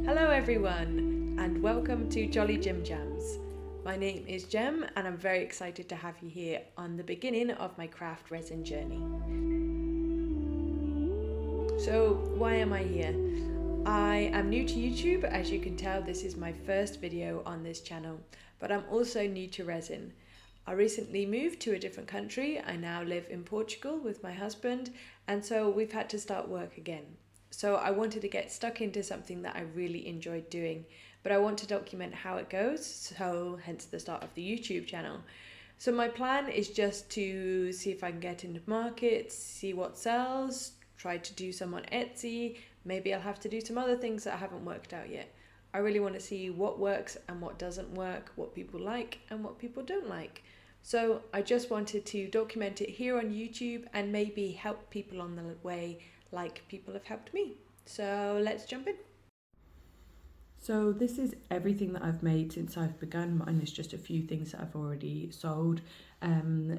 Hello everyone and welcome to Jolly Gem Jams. My name is Jem and I'm very excited to have you here on the beginning of my craft resin journey. So why am I here? I am new to YouTube. As you can tell, this is my first video on this channel, but I'm also new to resin. I recently moved to a different country. I now live in Portugal with my husband, and so we've had to start work again. So I wanted to get stuck into something that I really enjoyed doing, but I want to document how it goes, so hence the start of the YouTube channel. So my plan is just to see if I can get into markets, see what sells, try to do some on Etsy. Maybe I'll have to do some other things that I haven't worked out yet. I really want to see what works and what doesn't work, what people like and what people don't like. So I just wanted to document it here on YouTube and maybe help people on the way like people have helped me. So let's jump in. So this is everything that I've made since I've begun. Mine is just a few things that I've already sold.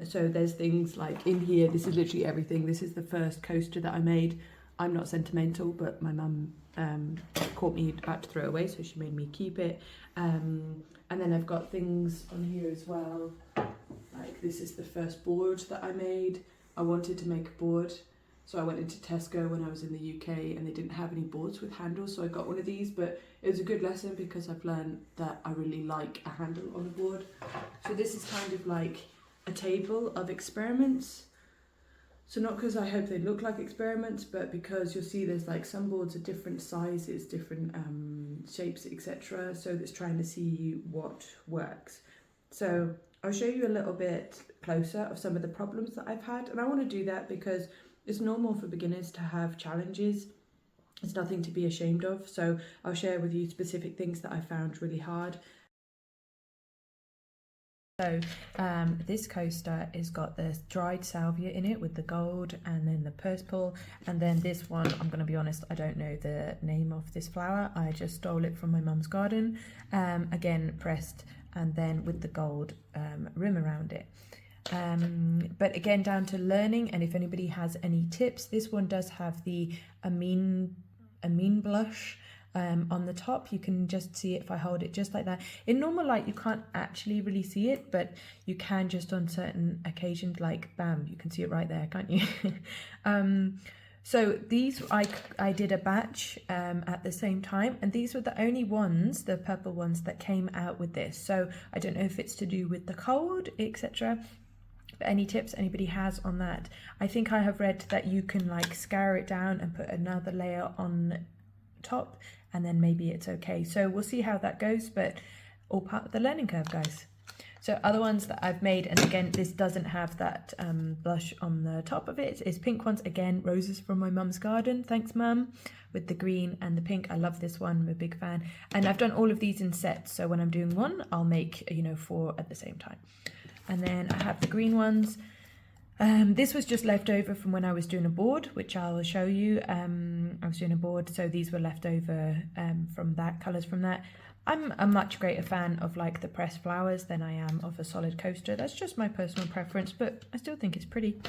So there's things like in here, this is literally everything. This is the first coaster that I made. I'm not sentimental, but my mum caught me about to throw away, so she made me keep it. And then I've got things on here as well. Like this is the first board that I made. I wanted to make a board. So I went into Tesco when I was in the UK and they didn't have any boards with handles, so I got one of these, but it was a good lesson because I've learned that I really like a handle on a board. So this is kind of like a table of experiments. So not because I hope they look like experiments, but because you'll see there's like some boards are different sizes, different shapes, etc. So that's trying to see what works. So I'll show you a little bit closer of some of the problems that I've had, and I want to do that because it's normal for beginners to have challenges. It's nothing to be ashamed of. So I'll share with you specific things that I found really hard. So this coaster has got the dried salvia in it with the gold and then the purple, and then this one, I'm going to be honest, I don't know the name of this flower. I just stole it from my mum's garden, again pressed and then with the gold rim around it. But again, down to learning, and if anybody has any tips, this one does have the amine blush on the top. You can just see it if I hold it just like that. In normal light you can't actually really see it, but you can just on certain occasions, like bam, you can see it right there, can't you? So these I did a batch at the same time, and these were the only ones, the purple ones, that came out with this. So I don't know if it's to do with the cold, etc. Any tips anybody has on that? I think I have read that you can like scour it down and put another layer on top and then maybe it's okay. So we'll see how that goes, but all part of the learning curve, guys. So other ones that I've made, and again this doesn't have that blush on the top of it, is pink ones, again roses from my mum's garden, thanks mum, with the green and the pink. I love this one, I'm a big fan, and I've done all of these in sets, so when I'm doing one I'll make 4 at the same time. And then I have the green ones. This was just left over from when I was doing a board, which I will show you. I was doing a board, so these were left over from that, colours from that. I'm a much greater fan of like the pressed flowers than I am of a solid coaster. That's just my personal preference, but I still think it's pretty.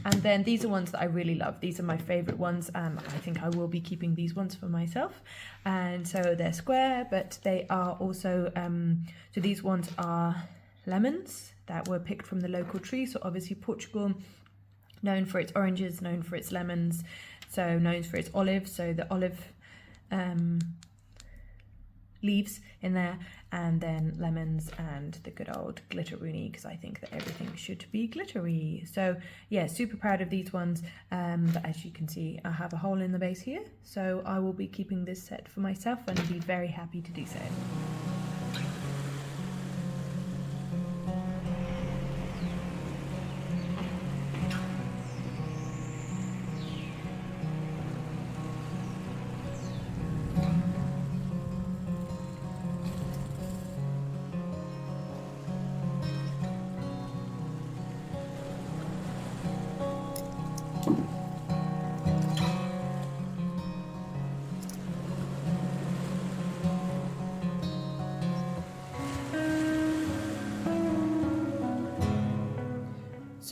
And then these are ones that I really love. These are my favourite ones. I think I will be keeping these ones for myself. And so they're square, but they are also, so these ones are lemons that were picked from the local tree. So obviously Portugal, known for its oranges, known for its lemons, so known for its olives, so the olive leaves in there, and then lemons and the good old glitteroony, because I think that everything should be glittery. So yeah, super proud of these ones, but as you can see I have a hole in the base here, so I will be keeping this set for myself and be very happy to do so.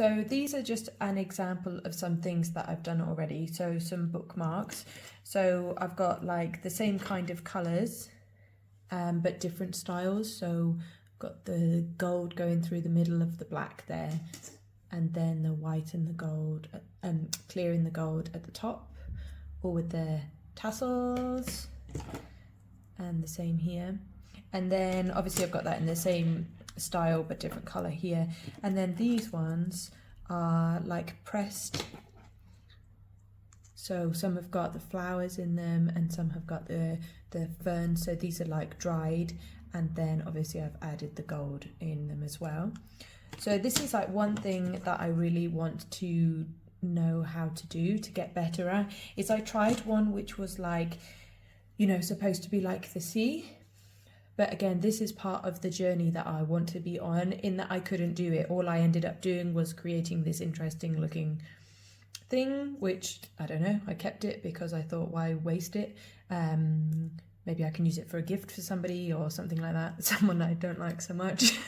So these are just an example of some things that I've done already. So some bookmarks. So I've got like the same kind of colours, but different styles. So I've got the gold going through the middle of the black there, and then the white and the gold, clear in the gold at the top, all with the tassels, and the same here. And then obviously I've got that in the same style but different colour here. And then these ones are like pressed, so some have got the flowers in them and some have got the ferns, so these are like dried, and then obviously I've added the gold in them as well. So this is like one thing that I really want to know how to do to get better at, is I tried one which was like, you know, supposed to be like the sea. But again, this is part of the journey that I want to be on, in that I couldn't do it. All I ended up doing was creating this interesting looking thing, which, I don't know, I kept it because I thought, why waste it? Maybe I can use it for a gift for somebody or something like that, someone I don't like so much.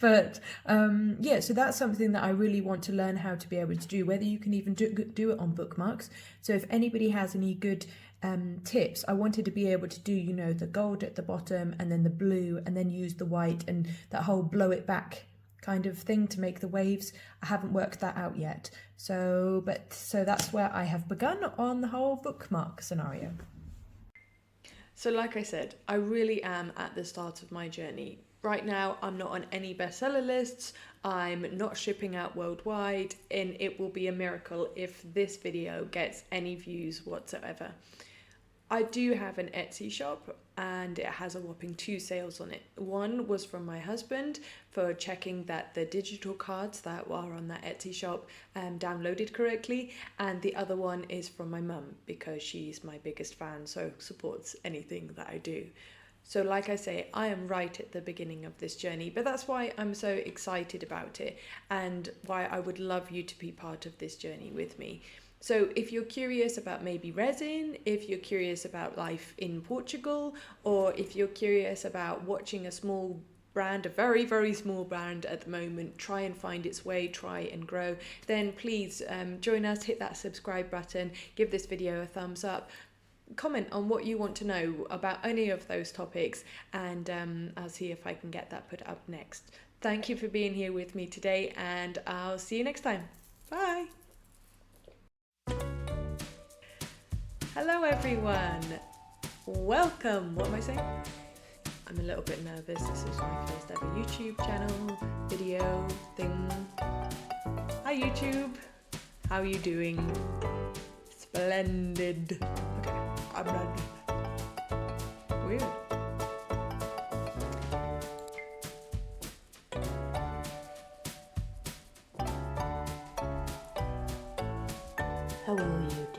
But yeah, so that's something that I really want to learn how to be able to do, whether you can even do it on bookmarks. So if anybody has any good tips, I wanted to be able to do, you know, the gold at the bottom and then the blue and then use the white and that whole blow it back kind of thing to make the waves. I haven't worked that out yet. So that's where I have begun on the whole bookmark scenario. So like I said, I really am at the start of my journey. Right now, I'm not on any bestseller lists, I'm not shipping out worldwide, and it will be a miracle if this video gets any views whatsoever. I do have an Etsy shop and it has a whopping 2 sales on it. One was from my husband for checking that the digital cards that are on that Etsy shop downloaded correctly, and the other one is from my mum because she's my biggest fan, so supports anything that I do. So like I say, I am right at the beginning of this journey, but that's why I'm so excited about it and why I would love you to be part of this journey with me. So if you're curious about maybe resin, if you're curious about life in Portugal, or if you're curious about watching a small brand, a very, very small brand at the moment, try and find its way, try and grow, then please join us, hit that subscribe button, give this video a thumbs up, comment on what you want to know about any of those topics, and I'll see if I can get that put up next. Thank you for being here with me today, and I'll see you next time. Bye. Hello everyone, welcome. What am I saying? I'm a little bit nervous. This is my first ever YouTube channel, video thing. Hi YouTube, how are you doing? Splendid. Okay, I'm ready. Weird. How will you do?